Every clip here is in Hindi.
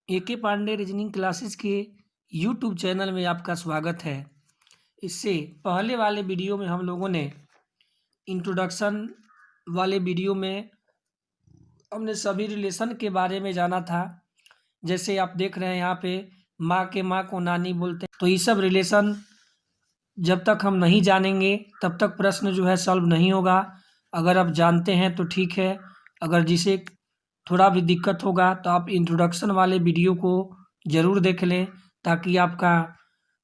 एके पांडे रीजनिंग क्लासेस के यूट्यूब चैनल में आपका स्वागत है। इससे पहले वाले वीडियो में हम लोगों ने इंट्रोडक्शन वाले वीडियो में हमने सभी रिलेशन के बारे में जाना था। जैसे आप देख रहे हैं यहाँ पे माँ के माँ को नानी बोलते हैं, तो ये सब रिलेशन जब तक हम नहीं जानेंगे तब तक प्रश्न जो है सॉल्व नहीं होगा। अगर आप जानते हैं तो ठीक है, अगर जिसे थोड़ा भी दिक्कत होगा तो आप इंट्रोडक्शन वाले वीडियो को ज़रूर देख लें ताकि आपका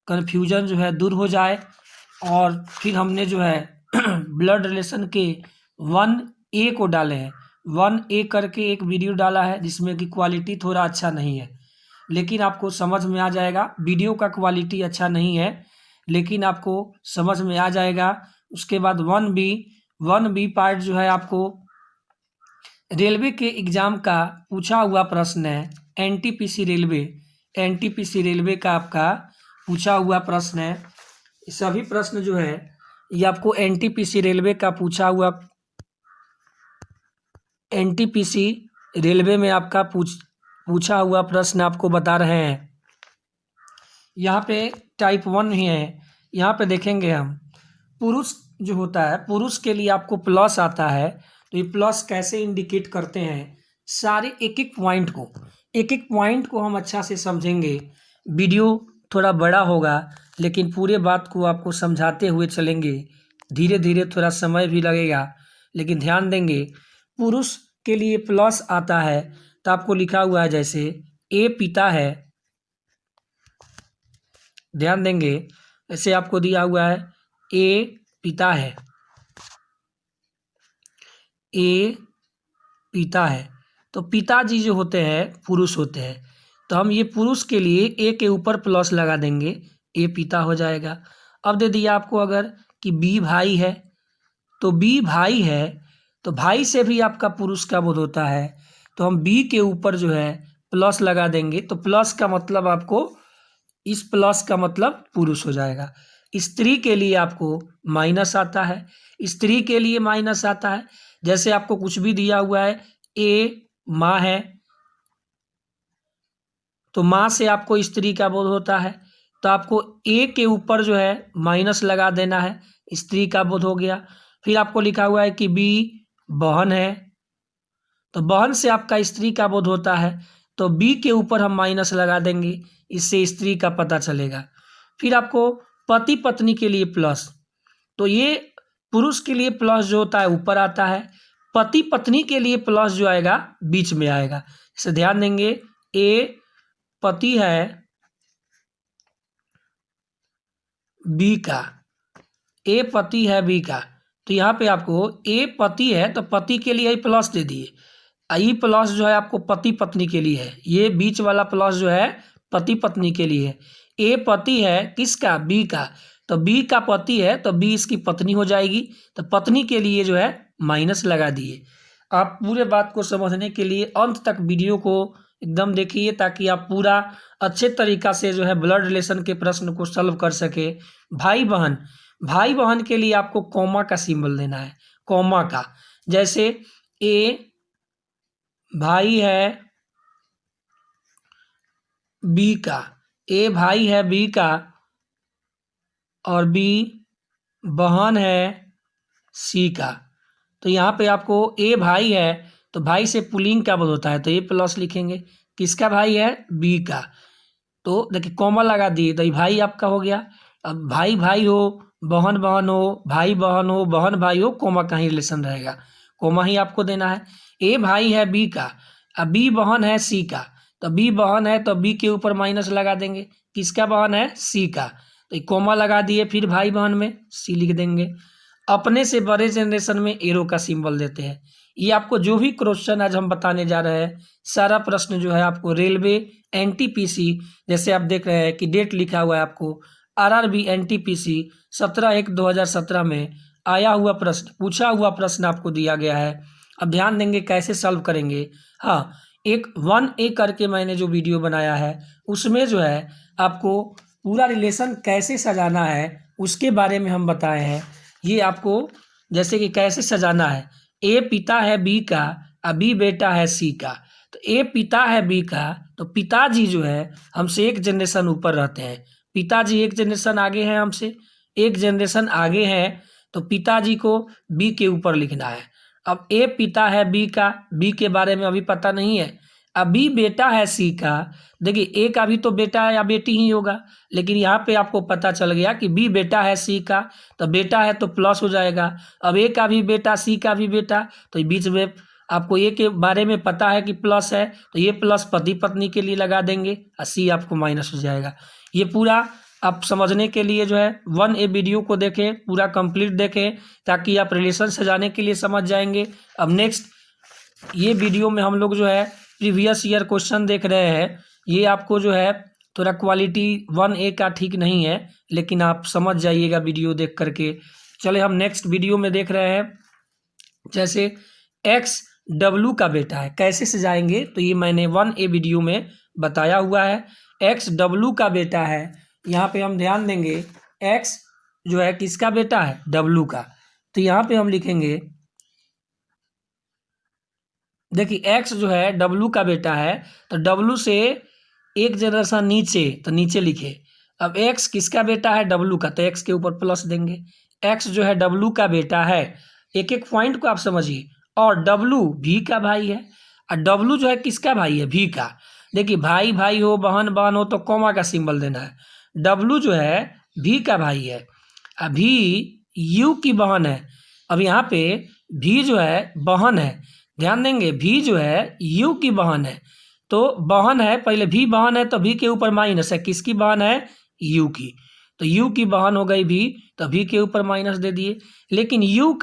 कन्फ्यूजन जो है दूर हो जाए। और फिर हमने जो है ब्लड रिलेशन के 1A को डाले हैं। 1A करके एक वीडियो डाला है जिसमें कि क्वालिटी थोड़ा अच्छा नहीं है, लेकिन आपको समझ में आ जाएगा। वीडियो का क्वालिटी अच्छा नहीं है लेकिन आपको समझ में आ जाएगा। उसके बाद 1B पार्ट जो है आपको रेलवे के एग्ज़ाम का पूछा हुआ प्रश्न है। एनटीपीसी रेलवे का आपका पूछा हुआ प्रश्न है। सभी प्रश्न जो है ये आपको एनटीपीसी रेलवे का एनटीपीसी रेलवे में आपका पूछा हुआ प्रश्न आपको बता रहे हैं। यहाँ पे टाइप 1 ही है। यहाँ पे देखेंगे हम पुरुष जो होता है, पुरुष के लिए आपको प्लस आता है, तो ये प्लस कैसे इंडिकेट करते हैं, सारे एक एक पॉइंट को हम अच्छा से समझेंगे। वीडियो थोड़ा बड़ा होगा लेकिन पूरे बात को आपको समझाते हुए चलेंगे। धीरे धीरे थोड़ा समय भी लगेगा लेकिन ध्यान देंगे। पुरुष के लिए प्लस आता है तो आपको लिखा हुआ है जैसे ए पिता है, ध्यान देंगे। ऐसे आपको दिया हुआ है ए पिता है, ए पिता है, तो पिताजी जो होते हैं पुरुष होते हैं, तो हम ये पुरुष के लिए ए के ऊपर प्लस लगा देंगे, ए पिता हो जाएगा। अब दे दिया आपको अगर कि बी भाई है, तो बी भाई है तो भाई से भी आपका पुरुष का बोध होता है, तो हम बी के ऊपर जो है प्लस लगा देंगे। तो प्लस का मतलब आपको इस प्लस का मतलब पुरुष हो जाएगा। स्त्री के लिए आपको माइनस आता है, स्त्री के लिए माइनस आता है। जैसे आपको कुछ भी दिया हुआ है, ए माँ है तो माँ से आपको स्त्री का बोध होता है, तो आपको ए के ऊपर जो है माइनस लगा देना है, स्त्री का बोध हो गया। फिर आपको लिखा हुआ है कि बी बहन है, तो बहन से आपका स्त्री का बोध होता है, तो बी के ऊपर हम माइनस लगा देंगे, इससे स्त्री का पता चलेगा। फिर आपको पति पत्नी के लिए प्लस, तो ये पुरुष के लिए प्लस जो होता है ऊपर आता है, पति पत्नी के लिए प्लस जो आएगा बीच में आएगा। इसे ध्यान देंगे, ए पति है बी का, ए पति है बी का, तो यहाँ पे आपको ए पति है तो पति के लिए प्लस दे दिए। ई प्लस जो है आपको पति पत्नी के लिए है, ये बीच वाला प्लस जो है पति पत्नी के लिए है। ए पति है किसका, बी का, तो बी का पति है तो बी इसकी पत्नी हो जाएगी, तो पत्नी के लिए जो है माइनस लगा दिए। आप पूरे बात को समझने के लिए अंत तक वीडियो को एकदम देखिए ताकि आप पूरा अच्छे तरीका से जो है ब्लड रिलेशन के प्रश्न को सॉल्व कर सके। भाई बहन के लिए आपको कॉमा का सिंबल देना है, कॉमा का। जैसे ए भाई है बी का, ए भाई है बी का और बी बहन है सी का, तो यहाँ पे आपको ए भाई है तो भाई से पुल्लिंग का बोध होता है, तो ए प्लस लिखेंगे। किसका भाई है, बी का, तो देखिए कॉमा लगा दिए तो ये भाई आपका हो गया। अब भाई भाई हो, बहन बहन हो, भाई बहन हो, बहन भाई हो, कॉमा का ही रिलेशन रहेगा, कॉमा ही आपको देना है। ए भाई है बी का, अब बी बहन है सी का, तो बी बहन है तो बी के ऊपर माइनस लगा देंगे। किसका बहन है, सी का, तो कॉमा लगा दिए, फिर भाई बहन में सी लिख देंगे। अपने से बड़े जनरेशन में एरो का सिंबल देते हैं। ये आपको जो भी क्वेश्चन आज हम बताने जा रहे हैं, सारा प्रश्न जो है आपको रेलवे एनटीपीसी, जैसे आप देख रहे हैं कि डेट लिखा हुआ है आपको आरआरबी एनटीपीसी 17/1/2017 में आया हुआ प्रश्न, पूछा हुआ प्रश्न आपको दिया गया है। अब ध्यान देंगे कैसे सॉल्व करेंगे। हाँ, एक 1A करके मैंने जो वीडियो बनाया है उसमें जो है आपको पूरा रिलेशन कैसे सजाना है उसके बारे में हम बताए हैं। ये आपको जैसे कि कैसे सजाना है, ए पिता है बी का, बी बेटा है सी का, तो ए पिता है बी का, तो पिताजी जो है हमसे एक जनरेशन ऊपर रहते हैं, पिताजी एक जनरेशन आगे हैं हमसे, एक जनरेशन आगे हैं, तो पिताजी को बी के ऊपर लिखना है। अब ए पिता है बी का, बी के बारे में अभी पता नहीं है। अब बी बेटा है सी का, देखिए ए का भी तो बेटा या बेटी ही होगा, लेकिन यहाँ पे आपको पता चल गया कि बी बेटा है सी का, तो बेटा है तो प्लस हो जाएगा। अब ए का भी बेटा सी का भी बेटा, तो बीच में आपको ए के बारे में पता है कि प्लस है, तो ये प्लस पति पत्नी के लिए लगा देंगे और सी आपको माइनस हो जाएगा। ये पूरा आप समझने के लिए जो है 1A वीडियो को देखें, पूरा कंप्लीट देखें, ताकि आप रिलेशन से जाने के लिए समझ जाएंगे। अब नेक्स्ट ये वीडियो में हम लोग जो है प्रीवियस ईयर क्वेश्चन देख रहे हैं। ये आपको जो है थोड़ा क्वालिटी 1A का ठीक नहीं है, लेकिन आप समझ जाइएगा वीडियो देख करके। चले हम नेक्स्ट वीडियो में देख रहे हैं, जैसे एक्स डब्लू का बेटा है, कैसे से जाएंगे, तो ये मैंने 1A वीडियो में बताया हुआ है। एक्स डब्लू का बेटा है, यहाँ पे हम ध्यान देंगे एक्स जो है किसका बेटा है, डब्लू का, तो यहाँ पे हम लिखेंगे, देखिए एक्स जो है डब्लू का बेटा है, तो डब्लू से एक जनरेशन नीचे, तो नीचे लिखे। अब एक्स किसका बेटा है, डब्लू का, तो एक्स के ऊपर प्लस देंगे। एक्स जो है डब्लू का बेटा है, एक एक पॉइंट को आप समझिए, और डब्लू भी का भाई है, और डब्लू जो है किसका भाई है, भी का। देखिए भाई भाई हो, बहन बहन हो, तो कॉमा का सिंबल देना है। डब्लू जो है भी का भाई है, अभी यू की बहन है। अब यहाँ पे भी जो है बहन है, ध्यान देंगे, भी जो है यू की बहन है, तो बहन है, पहले भी बहन है तो भी के ऊपर माइनस है, किसकी बहन है, यू की, तो यू की बहन हो गई भी, तो भी के ऊपर माइनस दे दिए। लेकिन यू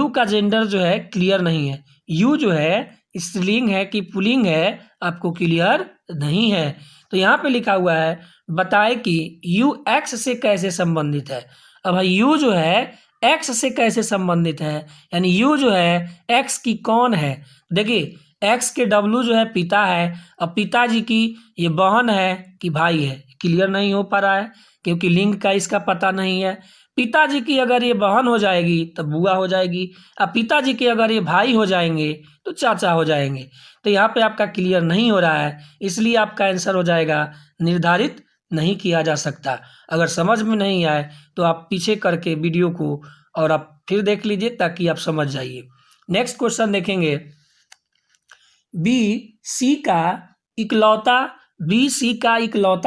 का जेंडर जो है क्लियर नहीं है, यू जो है स्त्रीलिंग है कि पुल्लिंग है, आपको क्लियर नहीं है। तो यहाँ पे लिखा हुआ है, बताए कि यू एक्स से कैसे संबंधित है। अब भाई यू जो है एक्स से कैसे संबंधित है, यानी यू जो है एक्स की कौन है। देखिए एक्स के डब्लू जो है पिता है, अब पिताजी की ये बहन है कि भाई है, क्लियर नहीं हो पा रहा है, क्योंकि लिंग का इसका पता नहीं है। पिताजी की अगर ये बहन हो जाएगी तो बुआ हो जाएगी, अब पिताजी के अगर ये भाई हो जाएंगे तो चाचा हो जाएंगे। तो यहाँ पे आपका क्लियर नहीं हो रहा है, इसलिए आपका आंसर हो जाएगा निर्धारित नहीं किया जा सकता। अगर समझ में नहीं आए तो आप पीछे करके वीडियो को और आप फिर देख लीजिए, ताकि आप समझ जाइए। नेक्स्ट क्वेश्चन देखेंगे, बी सी का इकलौता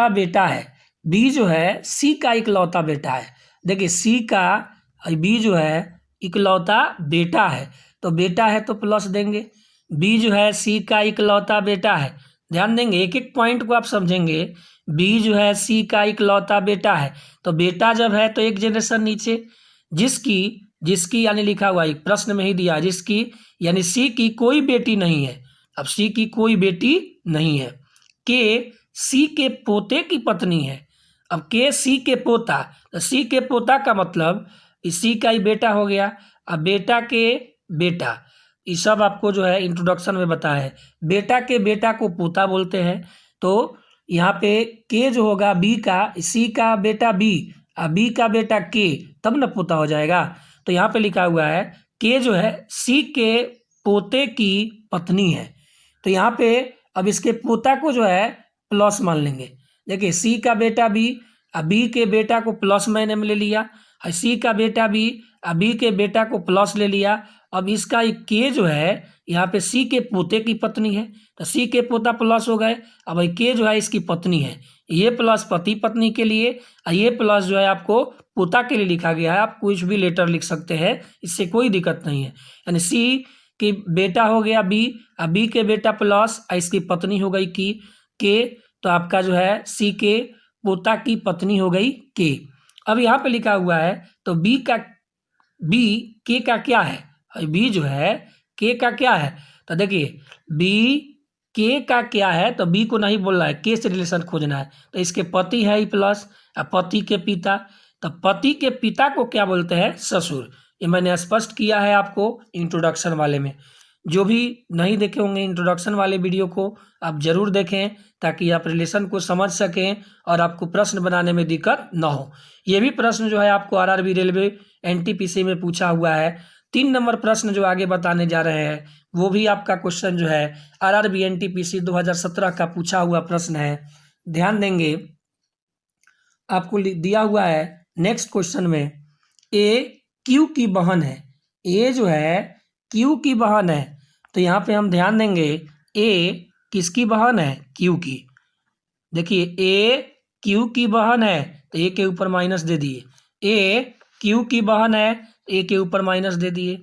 बेटा है। बी जो है सी का इकलौता बेटा है। देखिए सी का बी जो है इकलौता बेटा है, तो बेटा है तो प्लस देंगे। बी जो है सी का इकलौता बेटा है, ध्यान देंगे, एक एक पॉइंट को आप समझेंगे। बी जो है सी का इकलौता बेटा है, तो बेटा जब है तो एक जनरेशन नीचे, जिसकी यानी लिखा हुआ है प्रश्न में ही दिया, जिसकी यानी सी की कोई बेटी नहीं है। अब सी की कोई बेटी नहीं है। के सी के पोते की पत्नी है। अब के सी के पोता, तो सी के पोता का मतलब इसी का ही बेटा हो गया। अब बेटा के बेटा, ये सब आपको जो है इंट्रोडक्शन में बताया है। बेटा के बेटा को पोता बोलते हैं, तो यहाँ पे के जो होगा बी का, सी का बेटा बी, बी का बेटा के, तब न पोता हो जाएगा। तो यहाँ पे लिखा हुआ है के जो है सी के पोते की पत्नी है, तो यहाँ पे अब इसके पोता को जो है प्लस मान लेंगे। देखिए सी का बेटा बी, बी के बेटा को प्लस मैंने ले लिया, सी का बेटा बी, बी के बेटा को प्लस ले लिया। अब इसका एक के जो है यहाँ पे सी के पोते की पत्नी है, तो सी के पोता प्लस हो गए। अब के जो है इसकी पत्नी है, ये प्लस पति पत्नी के लिए, ये प्लस जो है आपको पोता के लिए लिखा गया है। आप कुछ भी लेटर लिख सकते हैं, इससे कोई दिक्कत नहीं है। यानी सी कि बेटा हो गया बी, बी के बेटा प्लस इसकी पत्नी हो गई की के, तो आपका जो है सी के पोता की पत्नी हो गई के। अब यहाँ पे लिखा हुआ है, तो बी के का क्या है, बी जो है के का क्या है, तो देखिए बी के का क्या है, तो बी को नहीं बोल रहा है, के से रिलेशन खोजना है, तो इसके पति है प्लस पति के पिता, तो पति के पिता को क्या बोलते हैं, ससुर। ये मैंने स्पष्ट किया है आपको इंट्रोडक्शन वाले में। जो भी नहीं देखे होंगे इंट्रोडक्शन वाले वीडियो को आप जरूर देखें, ताकि आप रिलेशन को समझ सकें और आपको प्रश्न बनाने में दिक्कत ना हो। ये भी प्रश्न जो है आपको आरआरबी रेलवे एनटीपीसी में पूछा हुआ है। 3 नंबर प्रश्न जो आगे बताने जा रहे हैं वो भी आपका क्वेश्चन जो है RRB NTPC 2017 का पूछा हुआ प्रश्न है। ध्यान देंगे, आपको दिया हुआ है नेक्स्ट क्वेश्चन में ए क्यू की बहन है। ए जो है क्यू की बहन है, तो यहाँ पे हम ध्यान देंगे ए किसकी बहन है? क्यू की। देखिए ए क्यू की बहन है तो ए के ऊपर माइनस दे दिए, ए क्यू की बहन है ए के ऊपर माइनस दे दिए,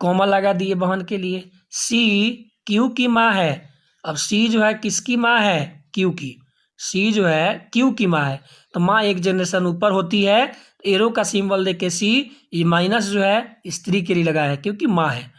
कॉमा लगा दिए बहन के लिए। सी क्यू की माँ है, अब सी जो है किसकी माँ है? क्यू की। सी जो है क्यू की माँ है, तो माँ एक जनरेशन ऊपर होती है, एरो का सिंबल देके सी, ये माइनस जो है स्त्री के लिए लगा है क्योंकि माँ है।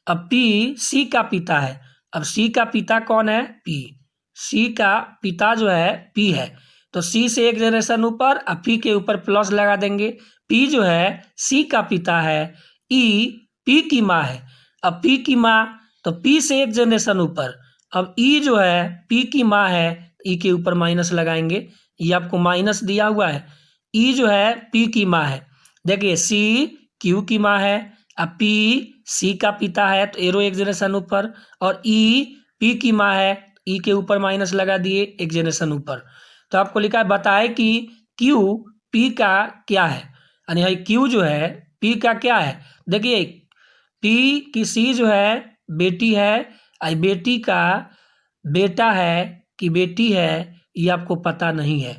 अब पी सी का पिता है, अब सी का पिता कौन है? पी। सी का पिता जो है पी है, तो सी से एक जनरेशन ऊपर, अब पी के ऊपर प्लस लगा देंगे। पी जो है सी का पिता है, ई पी की माँ है, अब पी की माँ तो पी से एक जनरेशन ऊपर, अब ई जो है पी की माँ है, ई के ऊपर माइनस लगाएंगे, ये आपको माइनस दिया हुआ है। ई जो है पी की माँ है, देखिए सी क्यू की माँ है, अब पी सी का पिता है तो एरो एक जनरेशन ऊपर, और ई पी की माँ है, ई के ऊपर माइनस लगा दिए एक जनरेशन ऊपर। तो आपको लिखा है बताए कि क्यू पी का क्या है, यानी भाई क्यू जो है पी का क्या है। देखिए पी की सी जो है बेटी है, बेटी का बेटा है कि बेटी है ये आपको पता नहीं है,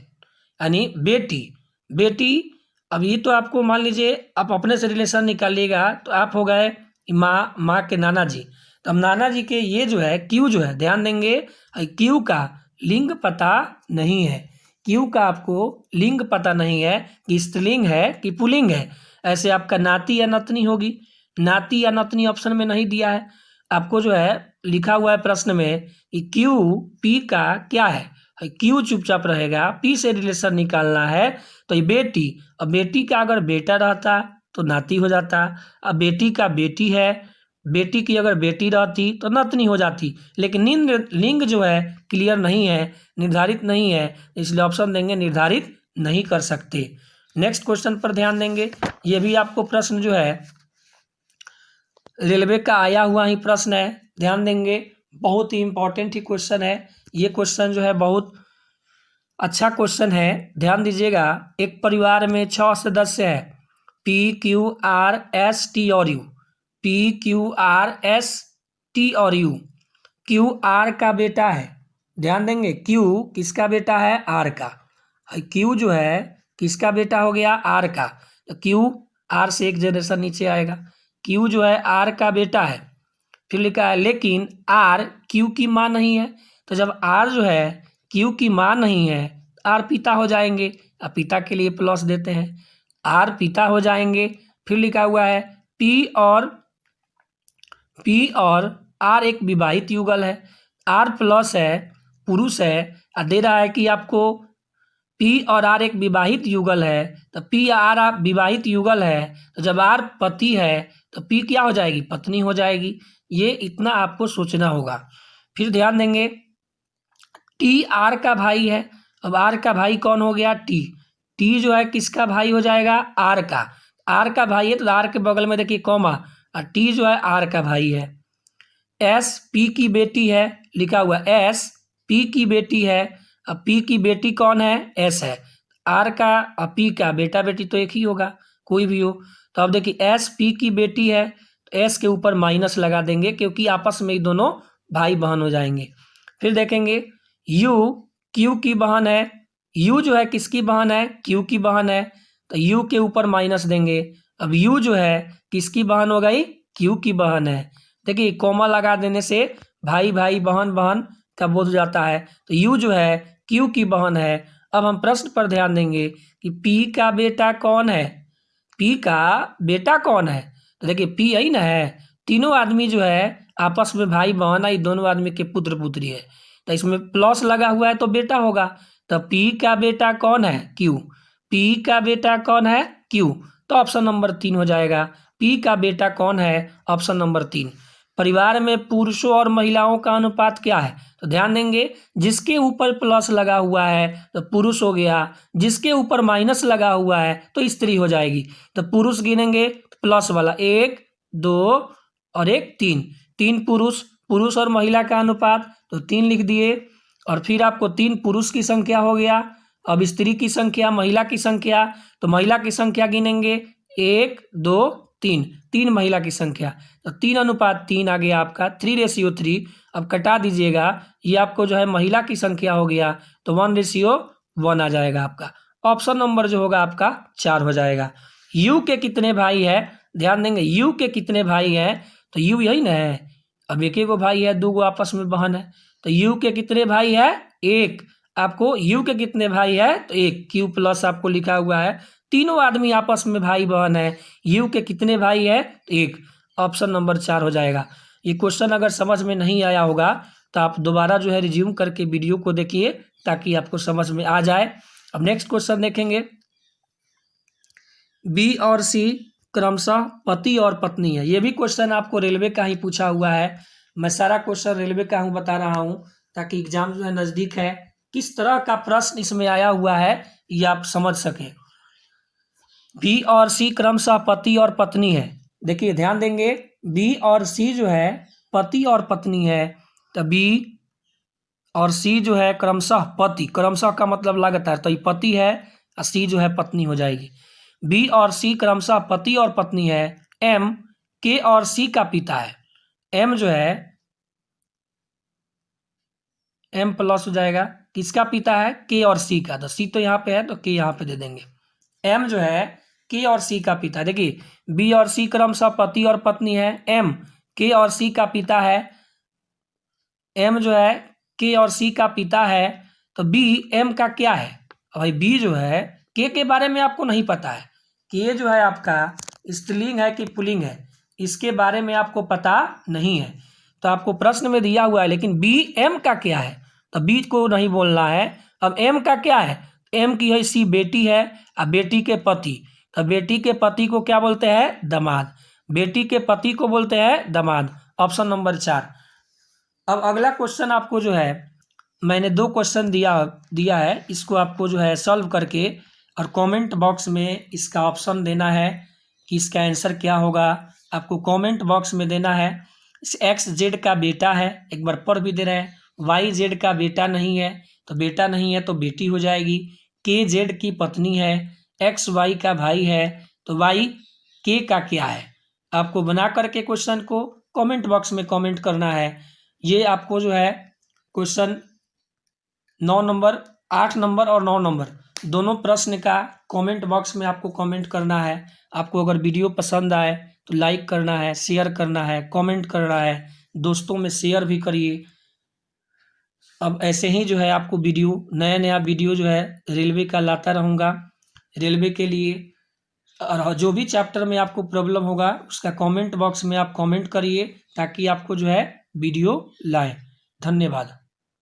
यानी बेटी बेटी। अब ये तो आपको मान लीजिए आप अपने से रिलेशन निकालिएगा तो आप हो गए माँ के नाना जी, तो अब नाना जी के ये जो है क्यू जो है, ध्यान देंगे क्यू का लिंग पता नहीं है, क्यू का आपको लिंग पता नहीं है कि स्त्रीलिंग है कि पुल्लिंग है। ऐसे आपका नाती या नतनी होगी, नाती या नतनी ऑप्शन में नहीं दिया है, आपको जो है लिखा हुआ है प्रश्न में कि क्यू पी का क्या है, क्यू चुपचाप रहेगा, पी से रिलेशन निकालना है तो ये बेटी, अब बेटी का अगर बेटा रहता तो नाती हो जाता, अब बेटी का बेटी है, बेटी की अगर बेटी रहती तो नतनी हो जाती, लेकिन लिंग जो है क्लियर नहीं है, निर्धारित नहीं है, इसलिए ऑप्शन देंगे निर्धारित नहीं कर सकते। नेक्स्ट क्वेश्चन पर ध्यान देंगे, ये भी आपको प्रश्न जो है रेलवे का आया हुआ ही प्रश्न है, ध्यान देंगे बहुत ही इंपॉर्टेंट ही क्वेश्चन है। ये क्वेश्चन जो है बहुत अच्छा क्वेश्चन है, ध्यान दीजिएगा। एक परिवार में 6 सदस्य है, P Q R S T और U, P Q R S T और यू। क्यू आर का बेटा है, ध्यान देंगे क्यू किसका बेटा है? आर का। क्यू जो है किसका बेटा हो गया? आर का, तो क्यू आर से एक जनरेशन नीचे आएगा, क्यू जो है आर का बेटा है। फिर लिखा है लेकिन आर क्यू की माँ नहीं है, तो जब आर जो है क्यू की माँ नहीं है आर पिता हो जाएंगे, अब पिता के लिए प्लस देते हैं, आर पिता हो जाएंगे। फिर लिखा हुआ है पी और आर एक विवाहित युगल है, आर प्लस है पुरुष है, और दे रहा है कि आपको पी और आर एक विवाहित युगल है, तो पी आर विवाहित युगल है, तो जब आर पति है तो पी क्या हो जाएगी? पत्नी हो जाएगी। ये इतना आपको सोचना होगा। फिर ध्यान देंगे टी आर का भाई है, अब आर का भाई कौन हो गया? टी। टी जो है किसका भाई हो जाएगा? आर का। आर का भाई है तो आर के बगल में देखिए कॉमा, और टी जो है आर का भाई है। एस पी की बेटी है, लिखा हुआ एस पी की बेटी है, अब पी की बेटी कौन है? एस है। आर का और पी का बेटा बेटी तो एक ही होगा, कोई भी हो। तो अब देखिए एस पी की बेटी है तो एस के ऊपर माइनस लगा देंगे क्योंकि आपस में ही दोनों भाई बहन हो जाएंगे। फिर देखेंगे यू क्यू की बहन है, यू जो है किसकी बहन है? क्यू की बहन है, तो यू के ऊपर माइनस देंगे। अब यू जो है किसकी बहन हो गई? क्यू की बहन है। देखिए कॉमा लगा देने से भाई भाई बहन बहन का बोध हो जाता है, तो यू जो है क्यू की बहन है। अब हम प्रश्न पर ध्यान देंगे कि पी का बेटा कौन है? पी का बेटा कौन है? तो देखिए पी यही ना है, तीनों आदमी जो है आपस में भाई बहन है, दोनों आदमी के पुत्र पुत्री है, तो इसमें प्लस लगा हुआ है तो बेटा होगा। तो पी का बेटा कौन है? क्यू। पी का बेटा कौन है? क्यू। तो ऑप्शन नंबर 3 हो जाएगा, पी का बेटा कौन है? Option number 3। परिवार में पुरुषों और महिलाओं का अनुपात क्या है? तो ध्यान देंगे जिसके ऊपर प्लस लगा हुआ है तो पुरुष हो गया, जिसके ऊपर माइनस लगा हुआ है तो स्त्री हो जाएगी। तो पुरुष गिनेंगे प्लस वाला 1 2 और 1 3, 3 पुरुष, पुरुष और महिला का अनुपात तो 3 लिख दिए। और फिर आपको 3 पुरुष की संख्या हो गया। अब स्त्री की संख्या, महिला की संख्या, तो महिला की संख्या गिनेंगे 1 2 3, 3 महिला की संख्या, तो 3:3 आ गया आपका 3:3। अब कटा दीजिएगा, ये आपको जो है महिला की संख्या हो गया तो 1:1 आ जाएगा आपका। ऑप्शन नंबर जो होगा आपका 4 हो जाएगा। यू के कितने भाई है, ध्यान देंगे, यू के कितने भाई हैं, तो यू यही ना है। अब एक गो भाई है, 2 गो आपस में बहन है, तो यू के कितने भाई है, 1। आपको यू के कितने भाई है, तो 1, क्यू प्लस आपको लिखा हुआ है। तीनों आदमी आपस में भाई बहन है, यू के कितने भाई है, तो 1। ऑप्शन नंबर 4 हो जाएगा। ये क्वेश्चन अगर समझ में नहीं आया होगा तो आप दोबारा जो है रिज्यूम करके वीडियो को देखिए ताकि आपको समझ में आ जाए। अब नेक्स्ट क्वेश्चन देखेंगे। बी और सी क्रमशः पति और पत्नी है। ये भी क्वेश्चन आपको रेलवे का ही पूछा हुआ है। मैं सारा क्वेश्चन रेलवे का हूँ बता रहा हूँ ताकि एग्जाम जो है नज़दीक है, किस तरह का प्रश्न इसमें आया हुआ है ये आप समझ सकें। बी और सी क्रमशः पति और पत्नी है। देखिए ध्यान देंगे, बी और सी जो है पति और पत्नी है, तो बी और सी जो है क्रमशः पति, क्रमशः का मतलब लगातार, तो ये पति है और सी जो है पत्नी हो जाएगी। बी और सी क्रमशः पति और पत्नी है। एम के और सी का पिता है। एम जो है एम प्लस हो जाएगा, किसका पिता है, के और सी का, तो सी तो यहाँ पे है तो के यहाँ पे दे देंगे। एम जो है के और सी का पिता। देखिए बी और सी क्रमशः पति और पत्नी है, एम के और सी का पिता है। एम जो है के और सी का पिता है, तो बी एम का क्या है। भाई बी जो है के बारे में आपको नहीं पता है, के जो है आपका स्त्रीलिंग है कि पुल्लिंग है, इसके बारे में आपको पता नहीं है, तो आपको प्रश्न में दिया हुआ है, लेकिन बी एम का क्या है तो बी को नहीं बोलना है। अब एम का क्या है, एम की है सी बेटी है, और बेटी के पति, तो बेटी के पति को क्या बोलते हैं, दामाद। बेटी के पति को बोलते हैं दामाद। Option number 4। अब अगला क्वेश्चन आपको जो है, मैंने 2 क्वेश्चन दिया है, इसको आपको जो है सॉल्व करके और कमेंट बॉक्स में इसका ऑप्शन देना है कि इसका आंसर क्या होगा। आपको कमेंट बॉक्स में देना है। एक्स जेड का बेटा है, एक बार पढ़ भी दे रहे हैं। वाई जेड का बेटा नहीं है, तो बेटा नहीं है तो बेटी हो जाएगी। के जेड की पत्नी है। एक्स वाई का भाई है, तो वाई के का क्या है। आपको बना करके क्वेश्चन को कमेंट बॉक्स में कमेंट करना है। ये आपको जो है क्वेश्चन 9 नंबर, 8 नंबर और 9 नंबर दोनों प्रश्न का कमेंट बॉक्स में आपको कमेंट करना है। आपको अगर वीडियो पसंद आए तो लाइक करना है, शेयर करना है, कमेंट करना है, दोस्तों में शेयर भी करिए। अब ऐसे ही जो है आपको वीडियो, नया वीडियो जो है रेलवे का लाता रहूँगा रेलवे के लिए। और जो भी चैप्टर में आपको प्रॉब्लम होगा उसका कमेंट बॉक्स में आप कमेंट करिए ताकि आपको जो है वीडियो लाए। धन्यवाद।